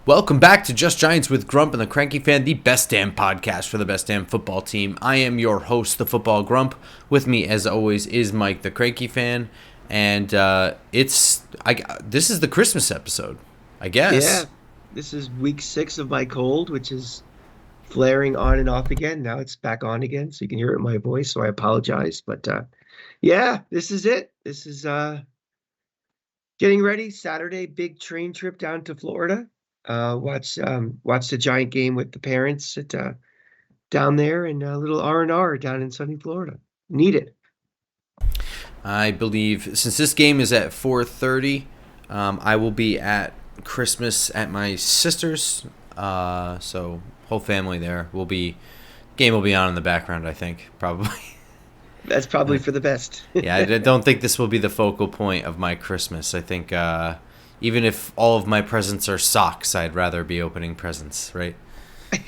Welcome back to Just Giants with Grump and the Cranky Fan, the best damn podcast for the best damn football team. I am your host, the Football Grump. With me, as always, is Mike, the Cranky Fan, and this is the Christmas episode, I guess. Yeah, this is week 6 of my cold, which is flaring on and off again. Now it's back on again, so you can hear it in my voice, so I apologize. But yeah, this is it. This is getting ready. Saturday, big train trip down to Florida. Watch the Giant game with the parents at down there, and a little R&R down in sunny Florida. Need it. I believe since this game is at 4:30, I will be at Christmas at my sister's. So whole family there will be. Game will be on in the background, I think, probably. That's probably for the best. Yeah, I don't think this will be the focal point of my Christmas. I think even if all of my presents are socks, I'd rather be opening presents, right?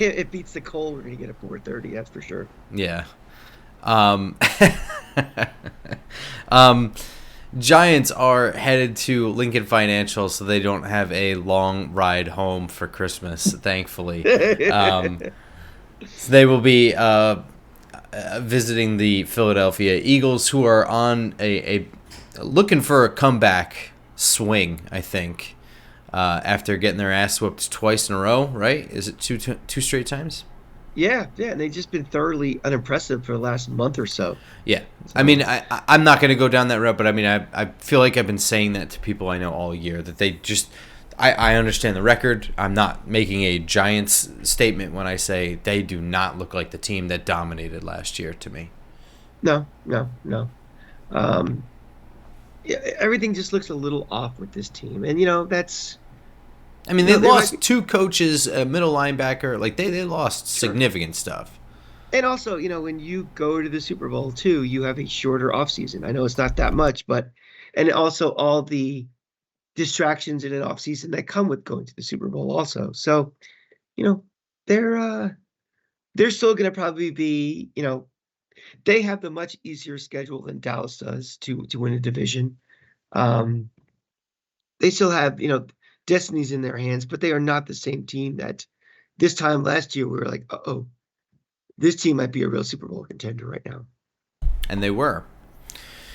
It beats the cold we're gonna get at 4:30. That's for sure. Yeah. Giants are headed to Lincoln Financial, so they don't have a long ride home for Christmas, thankfully. So they will be visiting the Philadelphia Eagles, who are on a looking for a comeback swing, I think, after getting their ass whooped twice in a row, right? Is it two straight times? Yeah, and they've just been thoroughly unimpressive for the last month or so. Yeah. I mean, I'm not going to go down that route, but I mean, I feel like I've been saying that to people I know all year, that they just – I understand the record. I'm not making a Giants statement when I say they do not look like the team that dominated last year to me. No. Yeah, everything just looks a little off with this team. And, that's – I mean, they lost two coaches, a middle linebacker. Like, they lost significant stuff. And also, when you go to the Super Bowl, too, you have a shorter offseason. I know it's not that much, but – and also all the distractions in an offseason that come with going to the Super Bowl also. So, they're still going to probably be, they have the much easier schedule than Dallas does to win a division. They still have, destiny's in their hands, but they are not the same team that this time last year we were like, uh-oh, this team might be a real Super Bowl contender right now. And they were.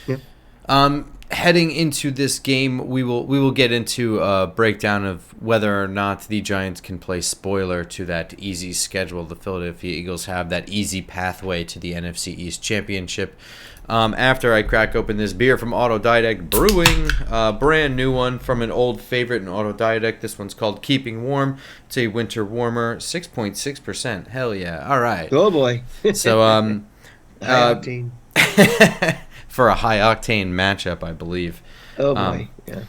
Yeah. Heading into this game, we will get into a breakdown of whether or not the Giants can play spoiler to that easy schedule the Philadelphia Eagles have, that easy pathway to the NFC East Championship. After I crack open this beer from Autodidact Brewing, brand new one from an old favorite in Autodidact. This one's called Keeping Warm. It's a winter warmer, 6.6%. Hell yeah! All right. Oh boy. So high octane. For a high octane matchup, I believe. Oh boy, yeah.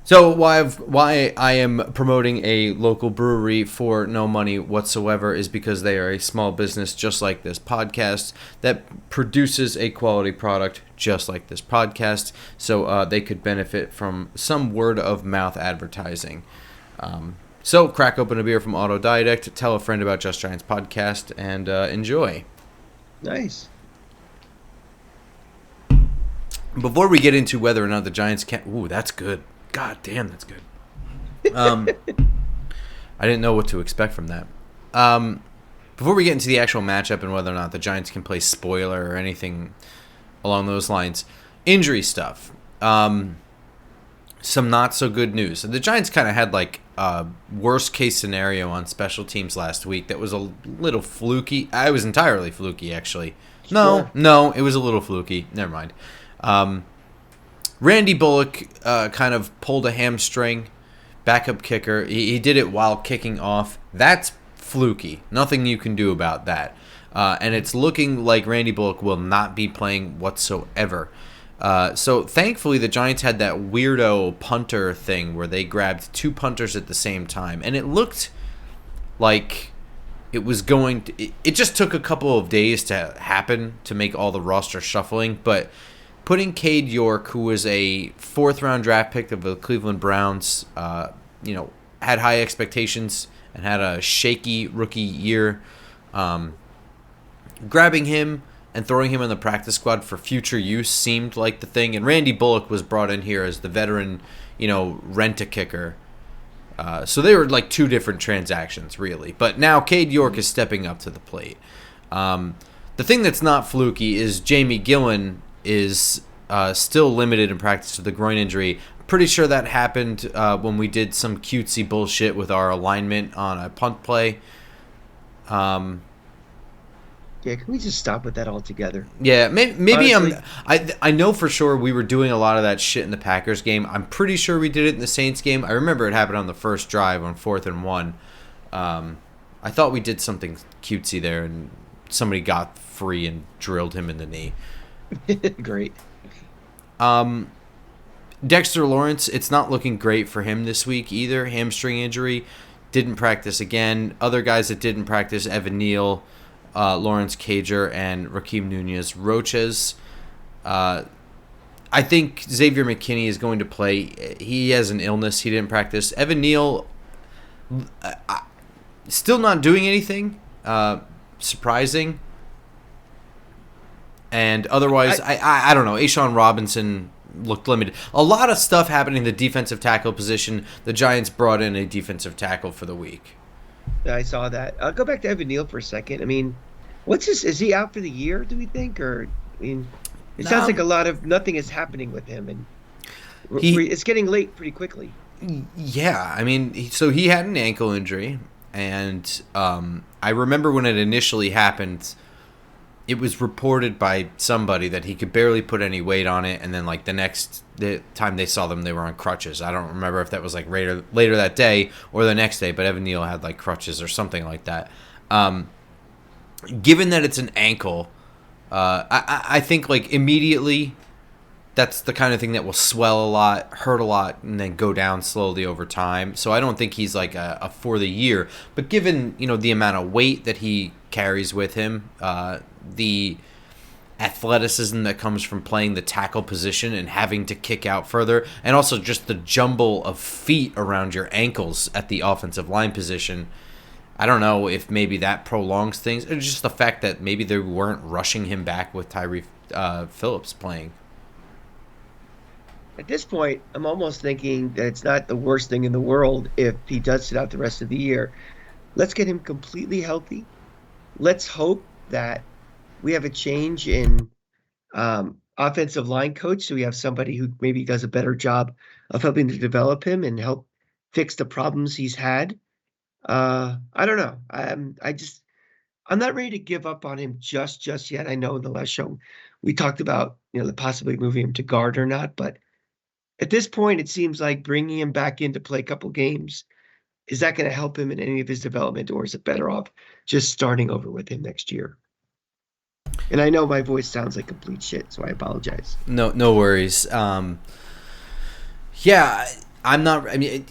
So why I am promoting a local brewery for no money whatsoever is because they are a small business just like this podcast that produces a quality product just like this podcast. So they could benefit from some word of mouth advertising. So crack open a beer from Autodidact, tell a friend about Just Giants podcast, and enjoy. Nice. Before we get into whether or not the Giants can... Ooh, that's good. God damn, that's good. I didn't know what to expect from that. Before we get into the actual matchup and whether or not the Giants can play spoiler or anything along those lines, injury stuff. Some not so good news. The Giants kind of had like a worst case scenario on special teams last week that was a little fluky. I was entirely fluky, actually. Sure. No, it was a little fluky. Never mind. Randy Bullock kind of pulled a hamstring, backup kicker. He did it while kicking off. That's fluky. Nothing you can do about that. And it's looking like Randy Bullock will not be playing whatsoever. So thankfully the Giants had that weirdo punter thing where they grabbed two punters at the same time. And it looked like it was going to... It just took a couple of days to happen to make all the roster shuffling, but... Putting Cade York, who was a fourth-round draft pick of the Cleveland Browns, had high expectations and had a shaky rookie year. Grabbing him and throwing him in the practice squad for future use seemed like the thing. And Randy Bullock was brought in here as the veteran, rent-a-kicker So they were like two different transactions, really. But now Cade York is stepping up to the plate. The thing that's not fluky is Jamie Gillen is still limited in practice with the groin injury. Pretty sure that happened when we did some cutesy bullshit with our alignment on a punt play. Yeah, can we just stop with that altogether? Yeah, maybe Honestly, I know for sure we were doing a lot of that shit in the Packers game. I'm pretty sure we did it in the Saints game. I remember it happened on the first drive on 4th and 1. I thought we did something cutesy there, and somebody got free and drilled him in the knee. great. Dexter Lawrence, it's not looking great for him this week either. Hamstring injury, didn't practice again. Other guys that didn't practice, Evan Neal, Lawrence Cager, and Raheem Nunez Roches. I think Xavier McKinney is going to play. He has an illness. He didn't practice. Evan Neal, still not doing anything. Surprising. And otherwise, I don't know. Ashawn Robinson looked limited. A lot of stuff happening in the defensive tackle position. The Giants brought in a defensive tackle for the week. I saw that. I'll go back to Evan Neal for a second. I mean, what's this? Is he out for the year, do we think? Or, I mean, it sounds like a lot of nothing is happening with him. And it's getting late pretty quickly. Yeah, I mean, so he had an ankle injury. And I remember when it initially happened, it was reported by somebody that he could barely put any weight on it, and then like the time they saw them, they were on crutches. I don't remember if that was like later that day or the next day, but Evan Neal had like crutches or something like that. Given that it's an ankle, I think like immediately that's the kind of thing that will swell a lot, hurt a lot, and then go down slowly over time. So I don't think he's like a for the year. But given the amount of weight that he carries with him, the athleticism that comes from playing the tackle position and having to kick out further, and also just the jumble of feet around your ankles at the offensive line position, I don't know if maybe that prolongs things, or just the fact that maybe they weren't rushing him back with Tyree Phillips playing. At this point, I'm almost thinking that it's not the worst thing in the world if he does sit out the rest of the year. Let's get him completely healthy. Let's hope that we have a change in offensive line coach, so we have somebody who maybe does a better job of helping to develop him and help fix the problems he's had. I don't know. I'm not ready to give up on him just yet. I know in the last show we talked about possibly moving him to guard or not, but at this point it seems like bringing him back in to play a couple games, is that going to help him in any of his development, or is it better off just starting over with him next year? And I know my voice sounds like complete shit, so I apologize. No worries. Yeah, I'm not. I mean,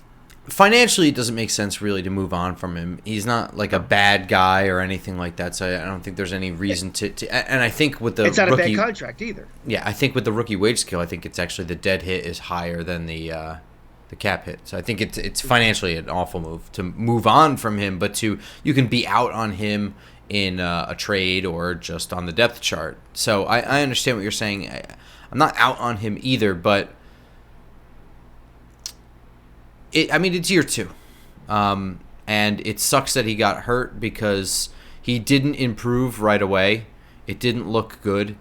financially, it doesn't make sense really to move on from him. He's not like a bad guy or anything like that. So I don't think there's any reason to. And I think with the it's not rookie, a bad contract either. Yeah, I think with the rookie wage scale, I think it's actually the dead hit is higher than the cap hit. So I think it's financially an awful move to move on from him, but you can be out on him in a trade or just on the depth chart. So I understand what you're saying. I'm not out on him either, but it's year 2. And it sucks that he got hurt because he didn't improve right away. It didn't look good.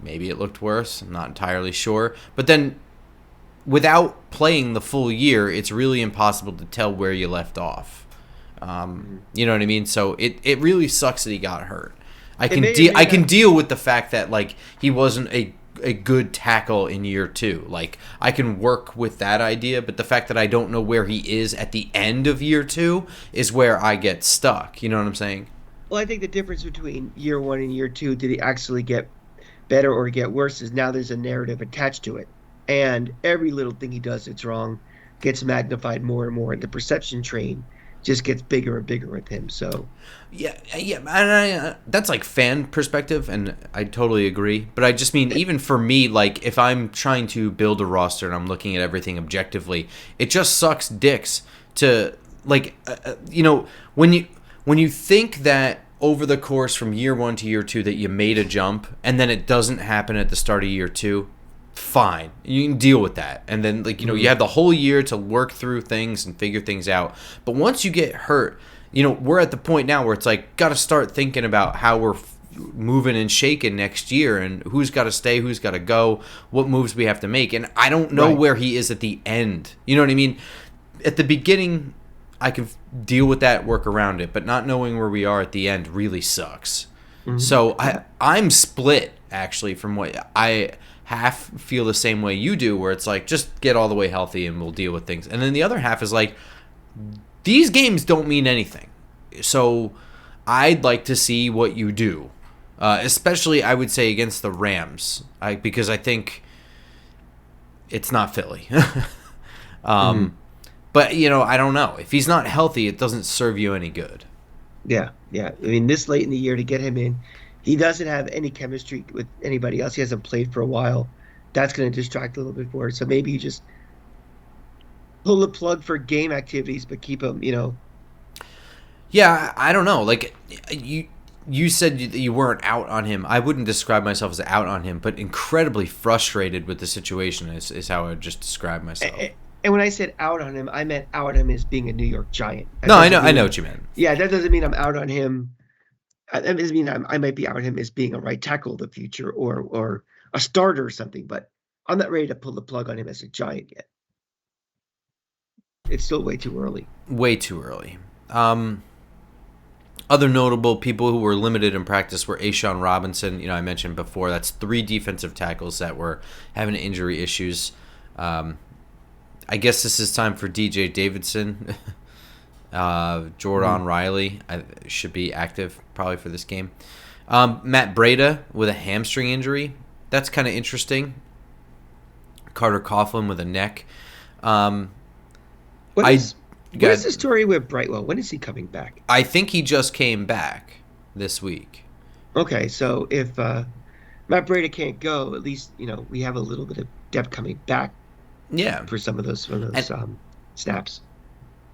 Maybe it looked worse. I'm not entirely sure. But then without playing the full year, it's really impossible to tell where you left off. You know what I mean? So it really sucks that he got hurt. I can deal with the fact that like he wasn't a good tackle in year 2. Like I can work with that idea, but the fact that I don't know where he is at the end of year 2 is where I get stuck. You know what I'm saying? Well, I think the difference between year 1 and year 2, did he actually get better or get worse, is now there's a narrative attached to it. And every little thing he does that's wrong gets magnified more and more. And the perception train just gets bigger and bigger with him. So yeah, and that's like fan perspective, and I totally agree. But I just mean, even for me, like if I'm trying to build a roster and I'm looking at everything objectively, it just sucks dicks to like when you think that over the course from year 1 to year 2 that you made a jump and then it doesn't happen at the start of year 2. fine. You can deal with that. And then, like, you have the whole year to work through things and figure things out. But once you get hurt, we're at the point now where it's like, got to start thinking about how we're moving and shaking next year and who's got to stay, who's got to go, what moves we have to make. And I don't know where he is at the end. You know what I mean? At the beginning, I can deal with that, work around it. But not knowing where we are at the end really sucks. Mm-hmm. So I'm split, actually, from what I half feel the same way you do, where it's like, just get all the way healthy and we'll deal with things. And then the other half is like, these games don't mean anything. So I'd like to see what you do. Especially, I would say, against the Rams. Because I think it's not Philly. But, I don't know. If he's not healthy, it doesn't serve you any good. Yeah. I mean, this late in the year to get him in, he doesn't have any chemistry with anybody else. He hasn't played for a while. That's going to distract a little bit for it. So maybe you just pull the plug for game activities, but keep him, Yeah, I don't know. Like, you said that you weren't out on him. I wouldn't describe myself as out on him, but incredibly frustrated with the situation is how I would just describe myself. And when I said out on him, I meant out on him as being a New York Giant. No, I know what you meant. Yeah, that doesn't mean I'm out on him. That doesn't mean I might be out on him as being a right tackle of the future or a starter or something, but I'm not ready to pull the plug on him as a Giant yet. It's still way too early. Way too early. Other notable people who were limited in practice were A'Shawn Robinson. I mentioned before, that's 3 defensive tackles that were having injury issues. I guess this is time for DJ Davidson. Jordan Riley should be active probably for this game. Matt Breida with a hamstring injury. That's kind of interesting. Carter Coughlin with a neck. What is the story with Brightwell? When is he coming back? I think he just came back this week. Okay, so if Matt Breida can't go, at least we have a little bit of depth coming back. Yeah, for some of those snaps.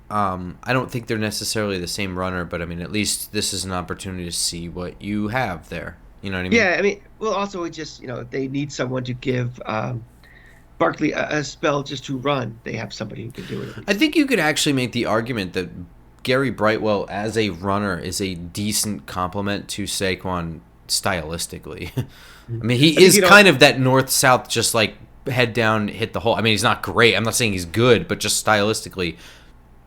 I don't think they're necessarily the same runner, but I mean, at least this is an opportunity to see what you have there. You know what I mean? Yeah, I mean, well, also it just if they need someone to give Barkley a spell just to run, they have somebody who can do it. I think you could actually make the argument that Gary Brightwell as a runner is a decent complement to Saquon stylistically. I mean, he is kind of that north-south, just like head down, hit the hole. I mean, he's not great. I'm not saying he's good, but just stylistically,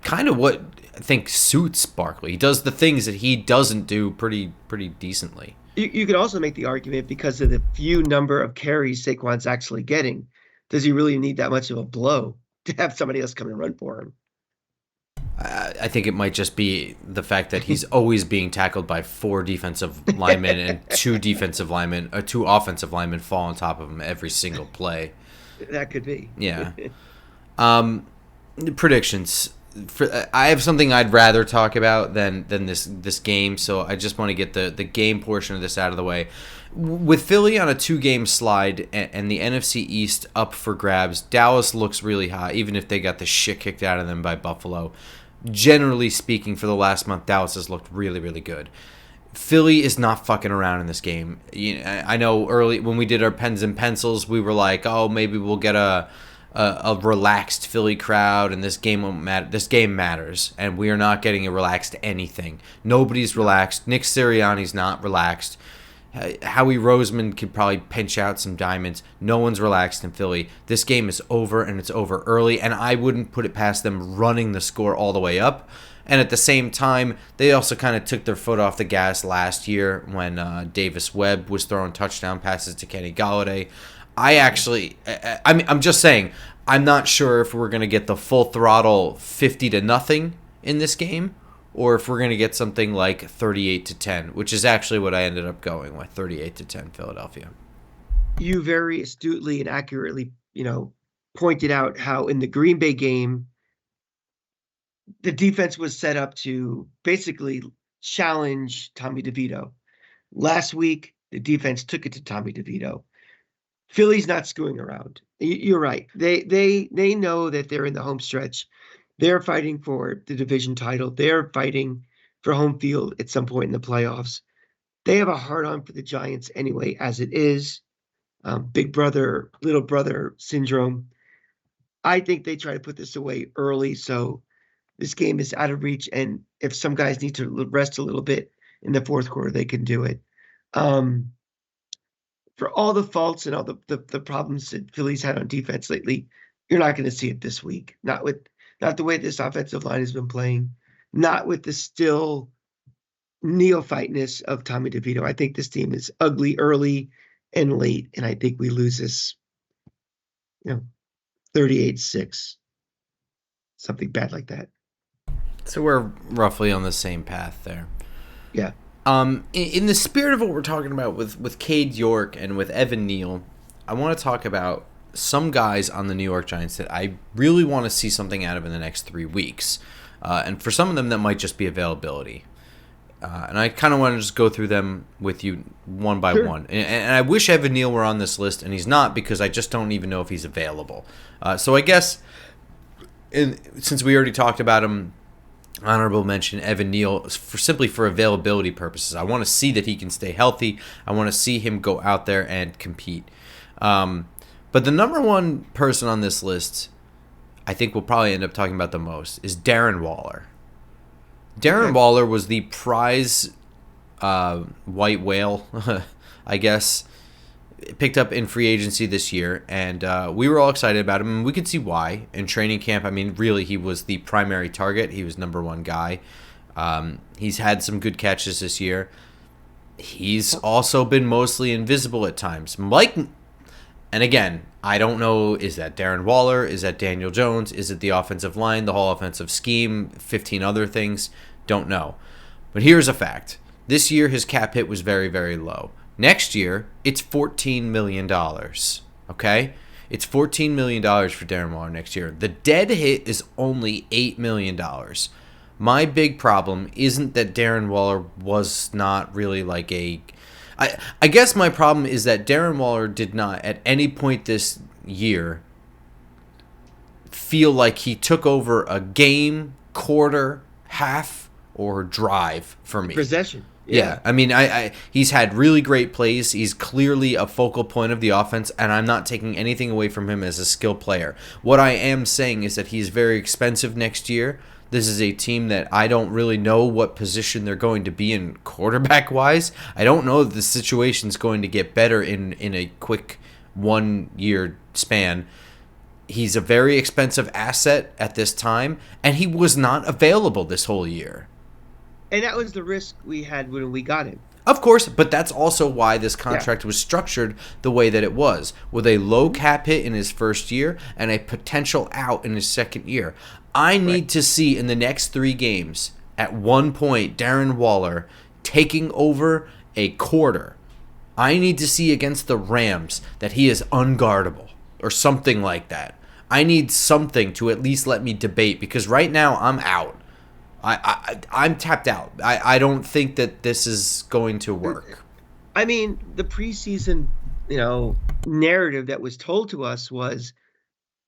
kind of what I think suits Barkley. He does the things that he doesn't do pretty decently. You could also make the argument because of the few number of carries Saquon's actually getting. Does he really need that much of a blow to have somebody else come and run for him? I think it might just be the fact that he's always being tackled by 4 defensive linemen and 2 offensive linemen fall on top of him every single play. That could be. Yeah. Predictions. I have something I'd rather talk about than this game, so I just want to get the game portion of this out of the way. With Philly on a 2-game slide and the NFC East up for grabs, Dallas looks really hot, even if they got the shit kicked out of them by Buffalo. Generally speaking, for the last month, Dallas has looked really, really good. Philly is not fucking around in this game. I know early when we did our pens and pencils, we were like, oh, maybe we'll get a relaxed Philly crowd, and this game won't matter. This game matters, and we are not getting a relaxed anything. Nobody's relaxed. Nick Sirianni's not relaxed. Howie Roseman could probably pinch out some diamonds. No one's relaxed in Philly. This game is over, and it's over early, and I wouldn't put it past them running the score all the way up. And at the same time, they also kind of took their foot off the gas last year when Davis Webb was throwing touchdown passes to Kenny Golladay. I'm just saying, I'm not sure if we're going to get the full throttle 50-0 in this game, or if we're going to get something like 38-10, which is actually what I ended up going with, 38-10 Philadelphia. You very astutely and accurately, pointed out how in the Green Bay game, the defense was set up to basically challenge Tommy DeVito. Last week, the defense took it to Tommy DeVito. Philly's not screwing around. You're right. They know that they're in the home stretch. They're fighting for the division title. They're fighting for home field at some point in the playoffs. They have a hard on for the Giants anyway, as it is. big brother, little brother syndrome. I think they try to put this away early so this game is out of reach. And if some guys need to rest a little bit in the fourth quarter, they can do it. Um, for all the faults and all the problems that Philly's had on defense lately, you're not going to see it this week. Not the way this offensive line has been playing, not with the still neophyteness of Tommy DeVito. I think this team is ugly early and late, and I think we lose this, 38-6, something bad like that. So we're roughly on the same path there. Yeah. In the spirit of what we're talking about with Cade York and with Evan Neal, I want to talk about some guys on the New York Giants that I really want to see something out of in the next 3 weeks. And for some of them, that might just be availability. And I kind of want to just go through them with you one by one. And I wish Evan Neal were on this list, and he's not because I just don't even know if he's available. So I guess since we already talked about him, honorable mention Evan Neal simply for availability purposes. I want to see that he can stay healthy. I want to see him go out there and compete. But the number one person on this list, I think we'll probably end up talking about the most, is Darren Waller. Darren Waller was the prize white whale, I guess, picked up in free agency this year, and we were all excited about him, and we could see why. In training camp, I mean, really, he was the primary target. He was number one guy. He's had some good catches this year. He's also been mostly invisible at times. And again, I don't know, is that Darren Waller? Is that Daniel Jones? Is it the offensive line, the whole offensive scheme, 15 other things? Don't know. But here's a fact. This year, his cap hit was very, very low. Next year, it's $14 million. Okay? It's $14 million for Darren Waller next year. The dead hit is only $8 million. My big problem isn't that Darren Waller was not really like a... I guess my problem is that Darren Waller did not, at any point this year, feel like he took over a game, quarter, half, or drive for me. Possession. Yeah, I mean, he's had really great plays. He's clearly a focal point of the offense, and I'm not taking anything away from him as a skill player. What I am saying is that he's very expensive next year. This is a team that I don't really know what position they're going to be in quarterback-wise. I don't know if the situation's going to get better in a quick 1-year span. He's a very expensive asset at this time, and he was not available this whole year. And that was the risk we had when we got him. Of course, but that's also why this contract was structured the way that it was, with a low cap hit in his first year and a potential out in his second year. I need to see in the next 3 games, at one point, Darren Waller taking over a quarter. I need to see against the Rams that he is unguardable or something like that. I need something to at least let me debate, because right now I'm out. I'm tapped out. I don't think that this is going to work. I mean, the preseason, narrative that was told to us was,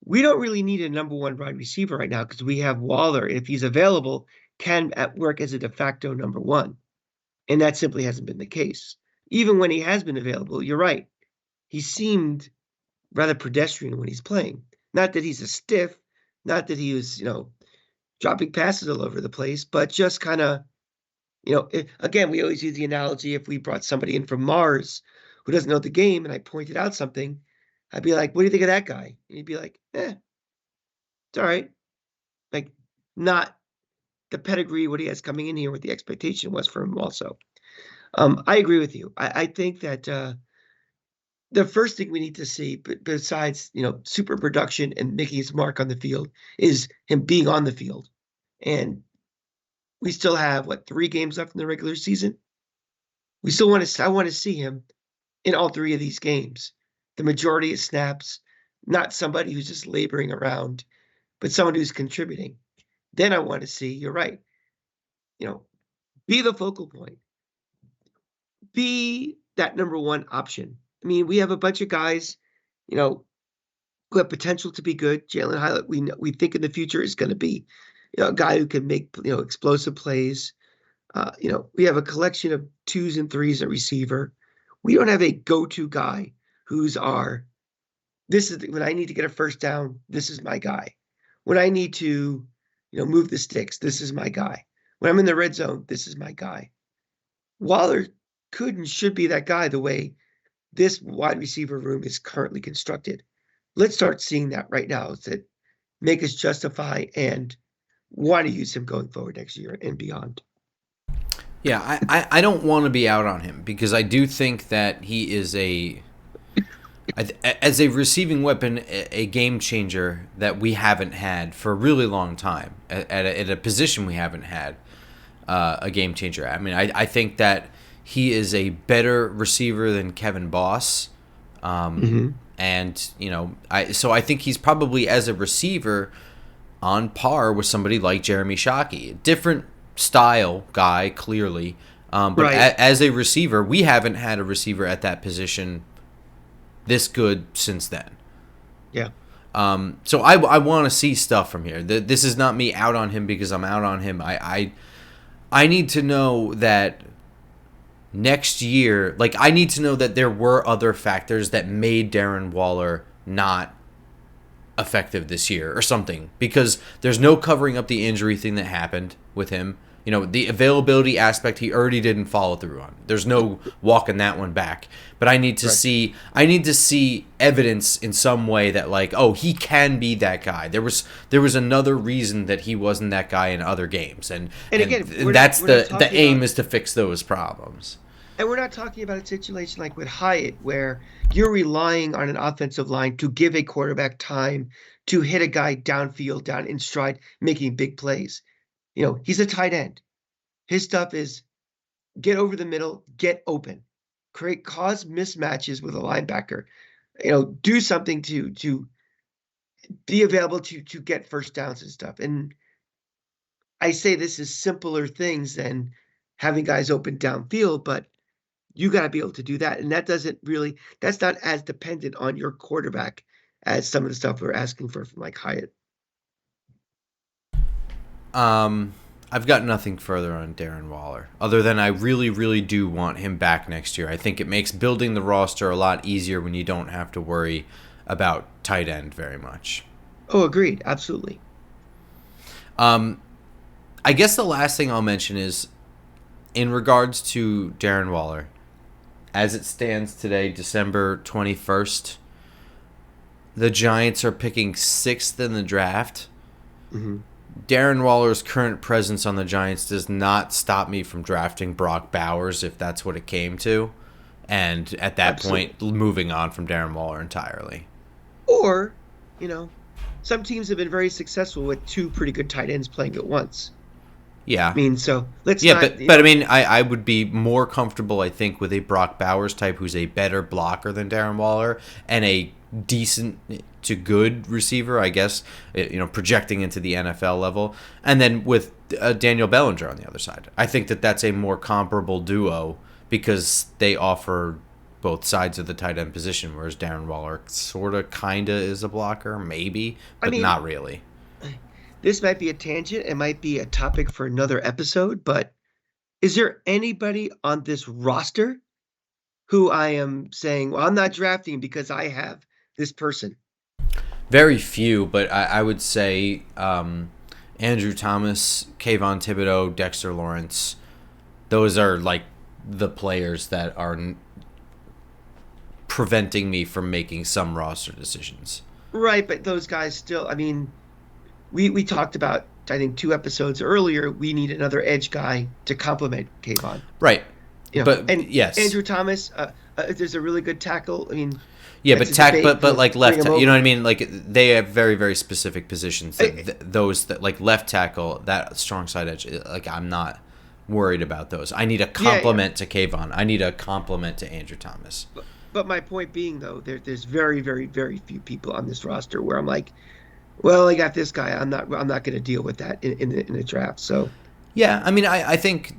we don't really need a number one wide receiver right now because we have Waller. If he's available, can work as a de facto number one. And that simply hasn't been the case. Even when he has been available, you're right. He seemed rather pedestrian when he's playing. Not that he's a stiff, not that he was, dropping passes all over the place, but just kind of, again, we always use the analogy, if we brought somebody in from Mars who doesn't know the game and I pointed out something, I'd be like, what do you think of that guy? And he'd be like, it's all right. Like, not the pedigree, what he has coming in here, what the expectation was for him also. I agree with you. I think that the first thing we need to see, besides, super production and making his mark on the field, is him being on the field. And we still have, 3 games left in the regular season? We still I want to see him in all 3 of these games. The majority of snaps, not somebody who's just laboring around, but someone who's contributing. Then I want to see, you're right, be the focal point. Be that number one option. I mean, we have a bunch of guys, who have potential to be good. Jalen Hyatt, we think in the future is going to be, a guy who can make, explosive plays. We have a collection of 2s and 3s at receiver. We don't have a go-to guy who's our, this is when I need to get a first down, this is my guy. When I need to, move the sticks, this is my guy. When I'm in the red zone, this is my guy. Waller could and should be that guy the way this wide receiver room is currently constructed. Let's start seeing that right now that make us justify and want to use him going forward next year and beyond. Yeah, I don't want to be out on him because I do think that he is as a receiving weapon, a game changer that we haven't had for a really long time at a position we haven't had a game changer. I mean, I think that he is a better receiver than Kevin Boss. And, I think he's probably, as a receiver, on par with somebody like Jeremy Shockey. Different style guy, clearly. But right. As a receiver, we haven't had a receiver at that position this good since then. Yeah. So I want to see stuff from here. This is not me out on him because I'm out on him. I need to know that next year, I need to know that there were other factors that made Darren Waller not effective this year or something, because there's no covering up the injury thing that happened with him. The availability aspect he already didn't follow through on. There's no walking that one back. But I need to see evidence in some way that he can be that guy. There was another reason that he wasn't that guy in other games. And again, that's the aim is to fix those problems. And we're not talking about a situation like with Hyatt where you're relying on an offensive line to give a quarterback time to hit a guy downfield, down in stride, making big plays. He's a tight end. His stuff is get over the middle, get open, cause mismatches with a linebacker, do something to be available to get first downs and stuff. And I say this is simpler things than having guys open downfield, but you got to be able to do that. And that's not as dependent on your quarterback as some of the stuff we're asking for from Hyatt. I've got nothing further on Darren Waller, other than I really, really do want him back next year. I think it makes building the roster a lot easier when you don't have to worry about tight end very much. Oh, agreed. Absolutely. I guess the last thing I'll mention is, in regards to Darren Waller, as it stands today, December 21st, the Giants are picking 6th in the draft. Mm-hmm. Darren Waller's current presence on the Giants does not stop me from drafting Brock Bowers if that's what it came to. And at that point, moving on from Darren Waller entirely. Or, some teams have been very successful with two pretty good tight ends playing at once. Yeah. I mean, so let's not... But I mean, I would be more comfortable, I think, with a Brock Bowers type who's a better blocker than Darren Waller and a decent to good receiver, I guess, projecting into the NFL level. And then with Daniel Bellinger on the other side. I think that that's a more comparable duo because they offer both sides of the tight end position, whereas Darren Waller sort of kind of is a blocker, maybe, but not really. This might be a tangent. It might be a topic for another episode, but is there anybody on this roster who I am saying, well, I'm not drafting because I have this person? Very few, but I would say Andrew Thomas, Kayvon Thibodeau, Dexter Lawrence. Those are the players that are preventing me from making some roster decisions. Right, but those guys still, we talked about, I think 2 episodes earlier, we need another edge guy to complement Kayvon. Right. Yes. Andrew Thomas, there's a really good tackle. Yeah, but left, you know what I mean? They have very, very specific positions. Those that left tackle, that strong side edge, I'm not worried about those. I need a complement to Kayvon. I need a complement to Andrew Thomas. But my point being, though, there's very, very, very few people on this roster where I'm like, well, I got this guy. I'm not going to deal with that in the draft. So, yeah, I think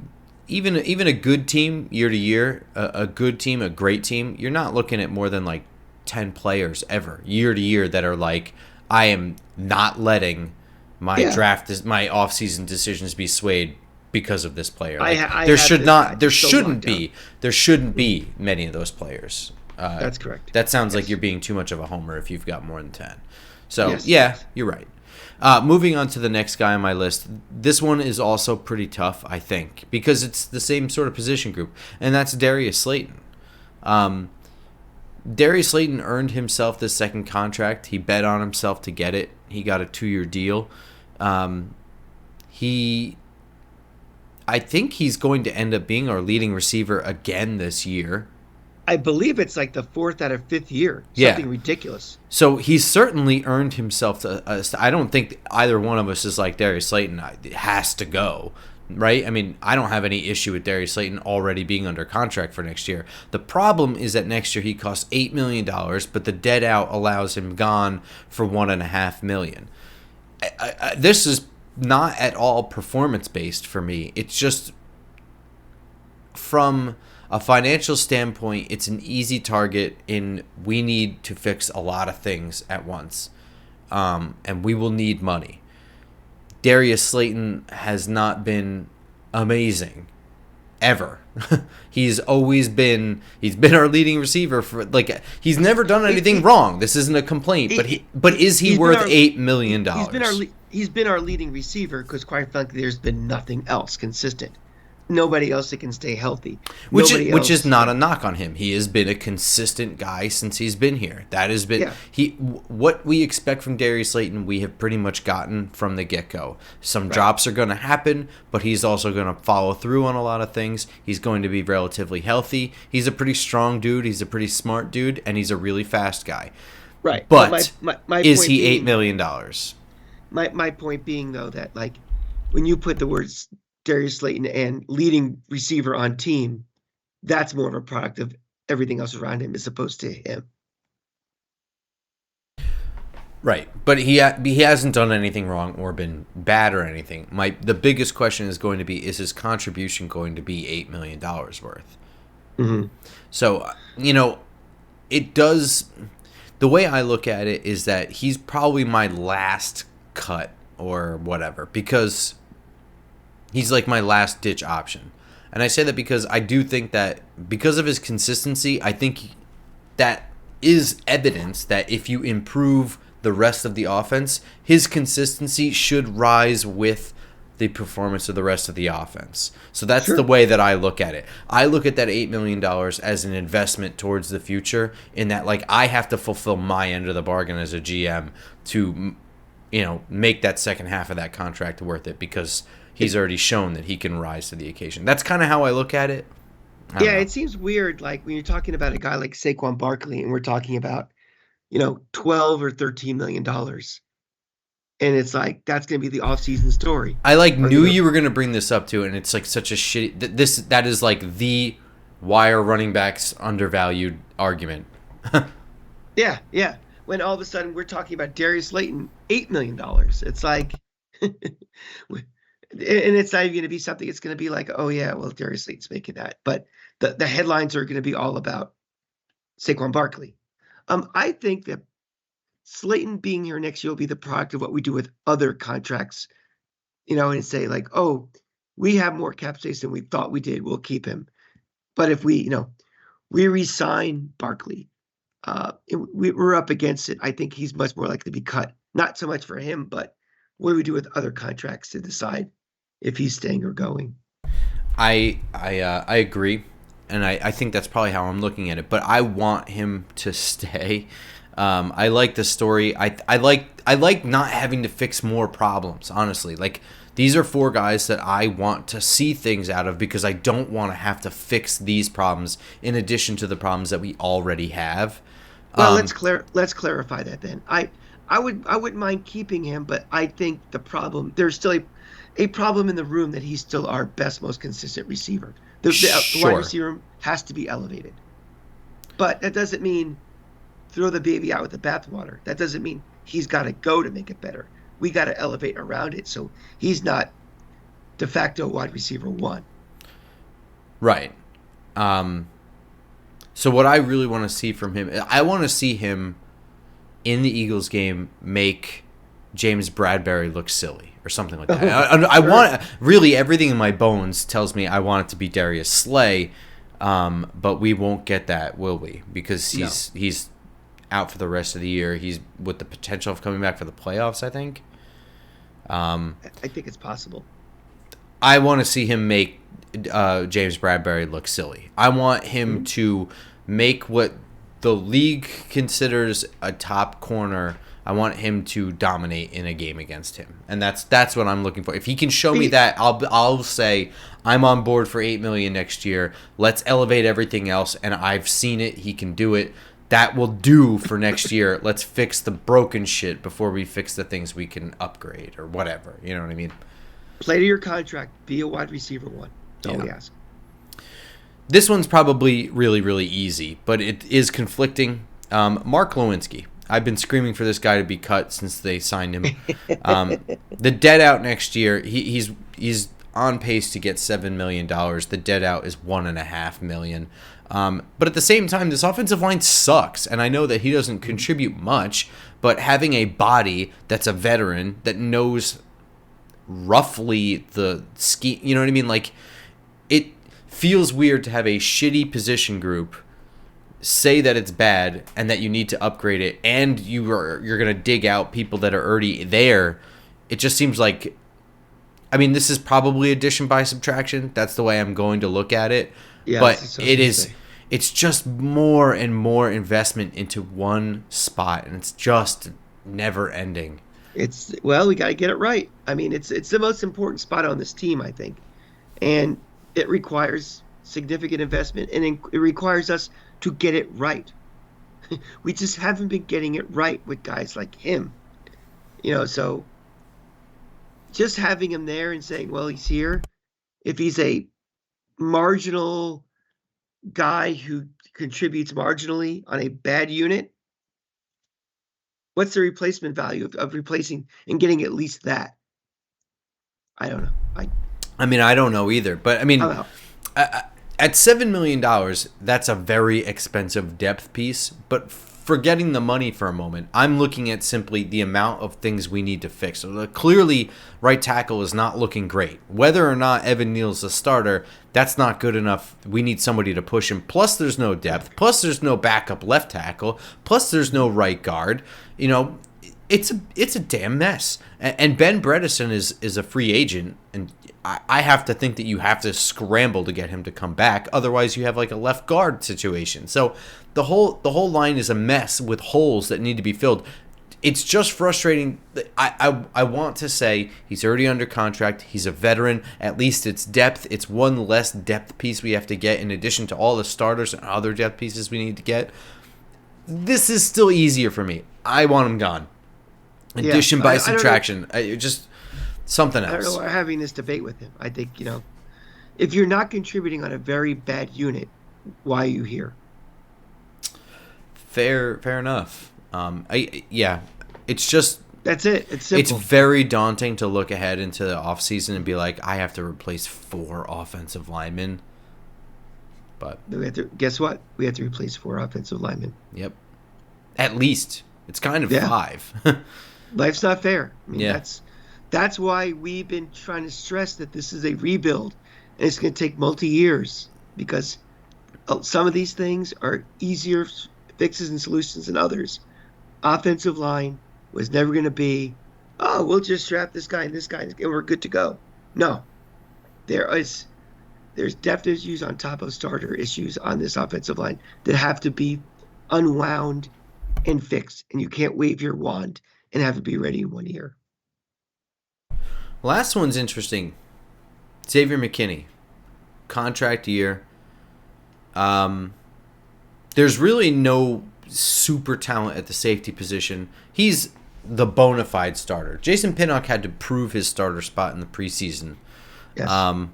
even a good team year to year, a good team, a great team, you're not looking at more than 10 players ever year to year that are I am not letting my my offseason decisions be swayed because of this player. There shouldn't be many of those players. That's correct. That sounds like Yes. you're being too much of a homer if you've got more than 10. So, Yes, yeah, yes. you're right. Moving on to the next guy on my list. This one is also pretty tough, I think, because it's the same sort of position group, and that's Darius Slayton. Darius Slayton earned himself this second contract. He bet on himself to get it. He got a 2-year deal. I think he's going to end up being our leading receiver again this year. I believe it's like the fourth out of fifth year. Yeah. Something ridiculous. So he's certainly earned himself. I don't think either one of us is like Darius Slayton. It has to go, right? I mean, I don't have any issue with Darius Slayton already being under contract for next year. The problem is that next year he costs $8 million, but the dead out allows him gone for $1.5 million. This is not at all performance-based for me. It's just from a financial standpoint, it's an easy target in we need to fix a lot of things at once, and we will need money. Darius Slayton has not been amazing ever. He's been our leading receiver for he's never done anything wrong. This isn't a complaint, but is he worth $8 million? He's been our leading receiver because, quite frankly, there's been nothing else consistent. Nobody else that can stay healthy. Which is not a knock on him. He has been a consistent guy since he's been here. That has been what we expect from Darius Slayton. We have pretty much gotten from the get-go. Some drops are going to happen, but he's also going to follow through on a lot of things. He's going to be relatively healthy. He's a pretty strong dude. He's a pretty smart dude, and he's a really fast guy. Right. But my is point he being, $8 million? My point being, though, that when you put the words Darius Slayton and leading receiver on team, that's more of a product of everything else around him as opposed to him. Right, but he hasn't done anything wrong or been bad or anything. The biggest question is going to be, is his contribution going to be $8 million worth? Mm-hmm. So, it does. The way I look at it is that he's probably my last cut or whatever, because he's like my last ditch option. And I say that because I do think that because of his consistency, I think that is evidence that if you improve the rest of the offense, his consistency should rise with the performance of the rest of the offense. So that's the way that I look at it. I look at that $8 million as an investment towards the future, in that I have to fulfill my end of the bargain as a GM to make that second half of that contract worth it, because he's already shown that he can rise to the occasion. That's kind of how I look at it. Yeah, it seems weird, when you're talking about a guy like Saquon Barkley, and we're talking about, 12 or $13 million. And it's that's going to be the offseason story. I knew you were going to bring this up too, and it's such a shitty. That is the why are running backs undervalued argument. Yeah. When all of a sudden we're talking about Darius Slayton, $8 million. It's and it's not even going to be something. It's going to be oh yeah, well, Darius Slayton's making that, but the headlines are going to be all about Saquon Barkley. I think that Slayton being here next year will be the product of what we do with other contracts, and say oh, we have more cap space than we thought we did. We'll keep him. But if we re-sign Barkley, we're up against it. I think he's much more likely to be cut. Not so much for him, but what do we do with other contracts to decide if he's staying or going? I agree, and I think that's probably how I'm looking at it. But I want him to stay. I like the story. I like not having to fix more problems, honestly. These are 4 guys that I want to see things out of, because I don't want to have to fix these problems in addition to the problems that we already have. Well, let's clarify that then. I wouldn't mind keeping him, but I think there's still a problem in the room that he's still our best, most consistent receiver. The wide receiver room has to be elevated. But that doesn't mean throw the baby out with the bathwater. That doesn't mean he's got to go to make it better. We got to elevate around it, so he's not de facto wide receiver 1. Right. So what I really want to see from him, I want to see him in the Eagles game make James Bradbury look silly or something like that. I want, really, everything in my bones tells me I want it to be Darius Slay. But we won't get that, will we? Because No, he's out for the rest of the year. He's with the potential of coming back for the playoffs, I think. I think it's possible. I want to see him make James Bradberry look silly. I want him to make what the league considers a top corner. I want him to dominate in a game against him, and that's what I'm looking for. If he can show me that, I'll say I'm on board for $8 million next year. Let's elevate everything else, and I've seen it. He can do it. That will do for next year. Let's fix the broken shit before we fix the things we can upgrade or whatever. You know what I mean? Play to your contract. Be a wide receiver one. That's all we ask. This one's probably really, really easy, but it is conflicting. Mark Lewinsky. I've been screaming for this guy to be cut since they signed him. The debt out next year, he's on pace to get $7 million. The debt out is $1.5 million. But at the same time, this offensive line sucks, and I know that he doesn't contribute much, but having a body that's a veteran that knows roughly the scheme, you know what I mean? Like, it feels weird to have a shitty position group say that it's bad and that you need to upgrade it, and you're going to dig out people that are already there. It just seems like, I mean, this is probably addition by subtraction. That's the way I'm going to look at it. Yeah, but it's just more and more investment into one spot, and it's just never ending. We got to get it right. I mean, it's the most important spot on this team, I think, and it requires significant investment, and it requires us to get it right. We just haven't been getting it right with guys like him, so just having him there and saying, well, he's here. If he's a marginal guy who contributes marginally on a bad unit, what's the replacement value of replacing and getting at least that? I don't know. I mean, I don't know either, but I mean, at $7 million, that's a very expensive depth piece, but forgetting the money for a moment, I'm looking at simply the amount of things we need to fix. So clearly, right tackle is not looking great. Whether or not Evan Neal's a starter, that's not good enough. We need somebody to push him. Plus, there's no depth. Plus, there's no backup left tackle. Plus, there's no right guard. It's a damn mess. And Ben Bredesen is a free agent, and I have to think that you have to scramble to get him to come back. Otherwise, you have like a left guard situation. So the whole line is a mess with holes that need to be filled. It's just frustrating. I want to say he's already under contract. He's a veteran. At least it's depth. It's one less depth piece we have to get in addition to all the starters and other depth pieces we need to get. This is still easier for me. I want him gone. Addition by subtraction. Just something else. I don't know why I'm having this debate with him. I think, if you're not contributing on a very bad unit, why are you here? Fair enough. It's just that's it. It's simple. It's very daunting to look ahead into the offseason and be like, I have to replace 4 offensive linemen. But guess what? We have to replace 4 offensive linemen. Yep. At least. It's kind of 5. Life's not fair. I mean, that's why we've been trying to stress that this is a rebuild, and it's going to take multi-years, because some of these things are easier fixes and solutions than others. Offensive line was never going to be, we'll just draft this guy and we're good to go. No. There's depth issues on top of starter issues on this offensive line that have to be unwound and fixed, and you can't wave your wand and have it be ready in 1 year. Last one's interesting. Xavier McKinney, contract year. There's really no super talent at the safety position. He's the bona fide starter. Jason Pinnock had to prove his starter spot in the preseason. Yes.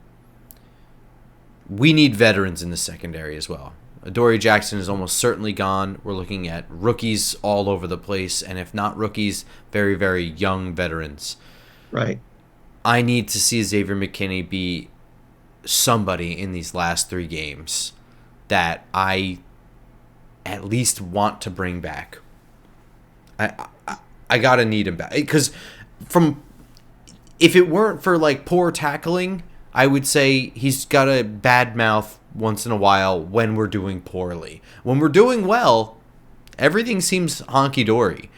We need veterans in the secondary as well. Adoree Jackson is almost certainly gone. We're looking at rookies all over the place, and if not rookies, very, very young veterans. Right. I need to see Xavier McKinney be somebody in these last 3 games that I at least want to bring back. I gotta need him back, because if it weren't for like poor tackling, I would say he's got a bad mouth once in a while when we're doing poorly. When we're doing well, everything seems honky dory.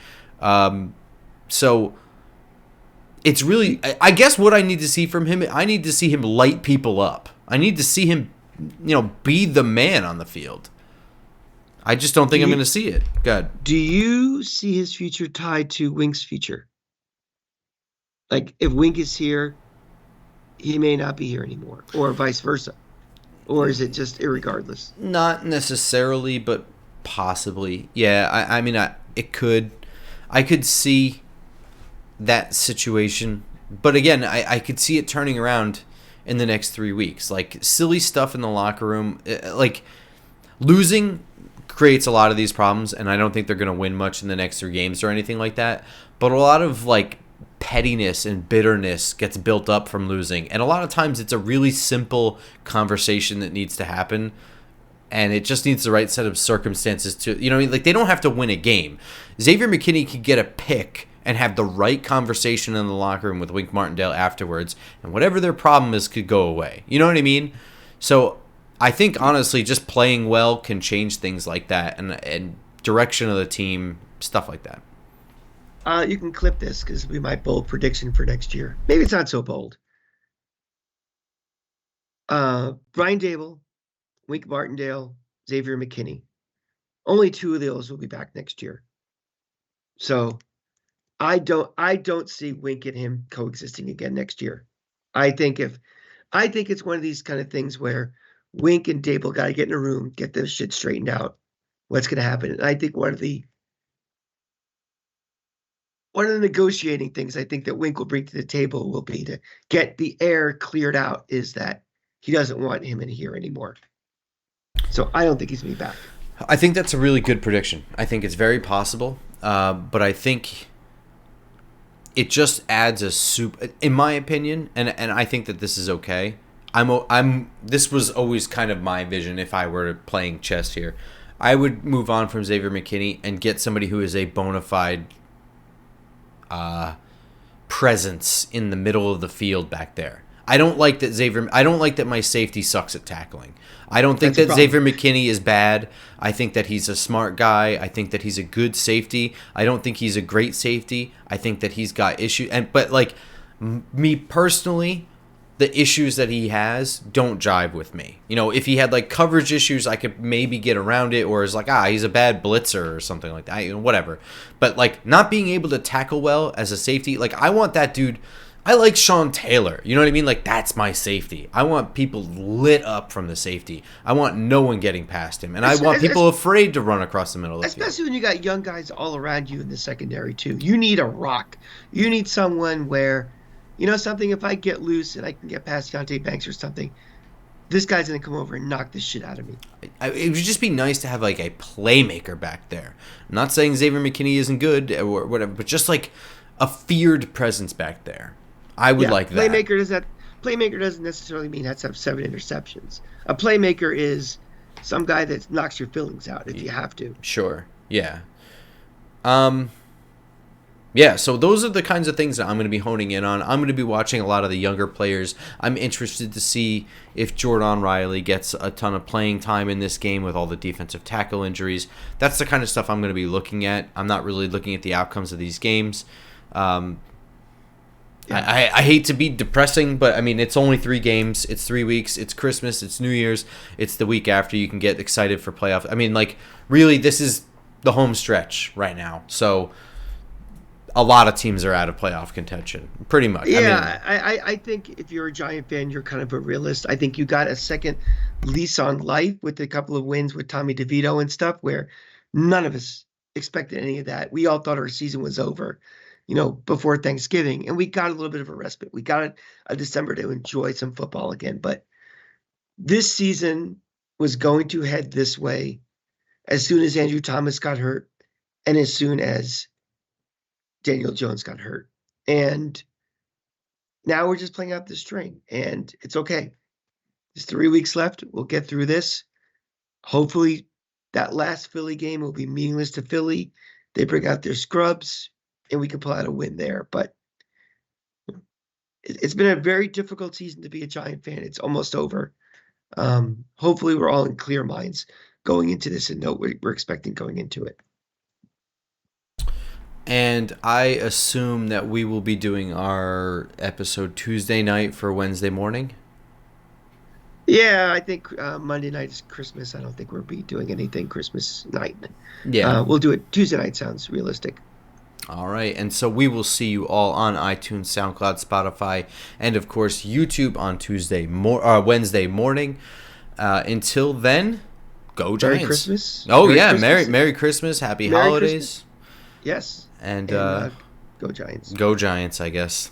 So it's really, I guess what I need to see from him, I need to see him light people up. I need to see him, be the man on the field. I just don't think I'm going to see it. Good. Do you see his future tied to Wink's future? Like, if Wink is here, he may not be here anymore, or vice versa. Or is it just irregardless? Not necessarily, but possibly. Yeah, I mean, it could. I could see that situation. But again, I could see it turning around in the next 3 weeks. Like, silly stuff in the locker room. Like, losing creates a lot of these problems, and I don't think they're going to win much in the next 3 games or anything like that. But a lot of, like, pettiness and bitterness gets built up from losing. And a lot of times it's a really simple conversation that needs to happen. And it just needs the right set of circumstances to, like, they don't have to win a game. Xavier McKinney could get a pick and have the right conversation in the locker room with Wink Martindale afterwards, and whatever their problem is could go away. You know what I mean? So I think, honestly, just playing well can change things like that, and direction of the team, stuff like that. You can clip this because we might bold prediction for next year. Maybe it's not so bold. Brian Dable, Wink Martindale, Xavier McKinney. Only 2 of those will be back next year. So I don't see Wink and him coexisting again next year. I think it's one of these kind of things where Wink and Dable got to get in a room, get this shit straightened out. What's going to happen? And I think one of the negotiating things I think that Wink will bring to the table will be to get the air cleared out, is that he doesn't want him in here anymore. So I don't think he's going to be back. I think that's a really good prediction. I think it's very possible, but I think it just adds a soup, in my opinion, and I think that this is okay. This was always kind of my vision if I were playing chess here. I would move on from Xavier McKinney and get somebody who is a bona fide presence in the middle of the field back there. I don't like that my safety sucks at tackling. I don't think that Xavier McKinney is bad. I think that he's a smart guy. I think that he's a good safety. I don't think he's a great safety. I think that he's got issues. But like, me personally, the issues that he has don't jive with me. If he had like coverage issues, I could maybe get around it, or is like, he's a bad blitzer or something like that, whatever. But like, not being able to tackle well as a safety, like, I want that dude. I like Sean Taylor. You know what I mean? Like, that's my safety. I want people lit up from the safety. I want no one getting past him. And I want people afraid to run across the middle of the field. Especially when you got young guys all around you in the secondary, too. You need a rock. You need someone where, something, if I get loose and I can get past Deontay Banks or something, this guy's going to come over and knock this shit out of me. It would just be nice to have, like, a playmaker back there. I'm not saying Xavier McKinney isn't good or whatever, but just, like, a feared presence back there. I would like that. Playmaker doesn't necessarily mean has to have 7 interceptions. A playmaker is some guy that knocks your feelings out if you have to. Sure. Yeah. Yeah, so those are the kinds of things that I'm going to be honing in on. I'm going to be watching a lot of the younger players. I'm interested to see if Jordan Riley gets a ton of playing time in this game with all the defensive tackle injuries. That's the kind of stuff I'm going to be looking at. I'm not really looking at the outcomes of these games. I hate to be depressing, but I mean, it's only 3 games. It's 3 weeks. It's Christmas. It's New Year's. It's the week after. You can get excited for playoffs. I mean, like, really, this is the home stretch right now. So a lot of teams are out of playoff contention, pretty much. Yeah, I think if you're a Giant fan, you're kind of a realist. I think you got a second lease on life with a couple of wins with Tommy DeVito and stuff, where none of us expected any of that. We all thought our season was over, before Thanksgiving, and we got a little bit of a respite. We got a December to enjoy some football again, but this season was going to head this way as soon as Andrew Thomas got hurt and as soon as Daniel Jones got hurt. And now we're just playing out the string, and it's okay. There's 3 weeks left. We'll get through this. Hopefully that last Philly game will be meaningless to Philly. They bring out their scrubs, and we can pull out a win there. But it's been a very difficult season to be a Giant fan. It's almost over. Hopefully, we're all in clear minds going into this and know what we're expecting going into it. And I assume that we will be doing our episode Tuesday night for Wednesday morning. Yeah, I think Monday night is Christmas. I don't think we'll be doing anything Christmas night. Yeah. We'll do it Tuesday night. Sounds realistic. All right. And so we will see you all on iTunes, SoundCloud, Spotify, and of course YouTube on Wednesday morning. Until then, go Giants. Merry Christmas. Oh, Merry yeah. Christmas. Merry Christmas. Happy Merry holidays. Christmas. Yes. And Go Giants. go Giants, I guess.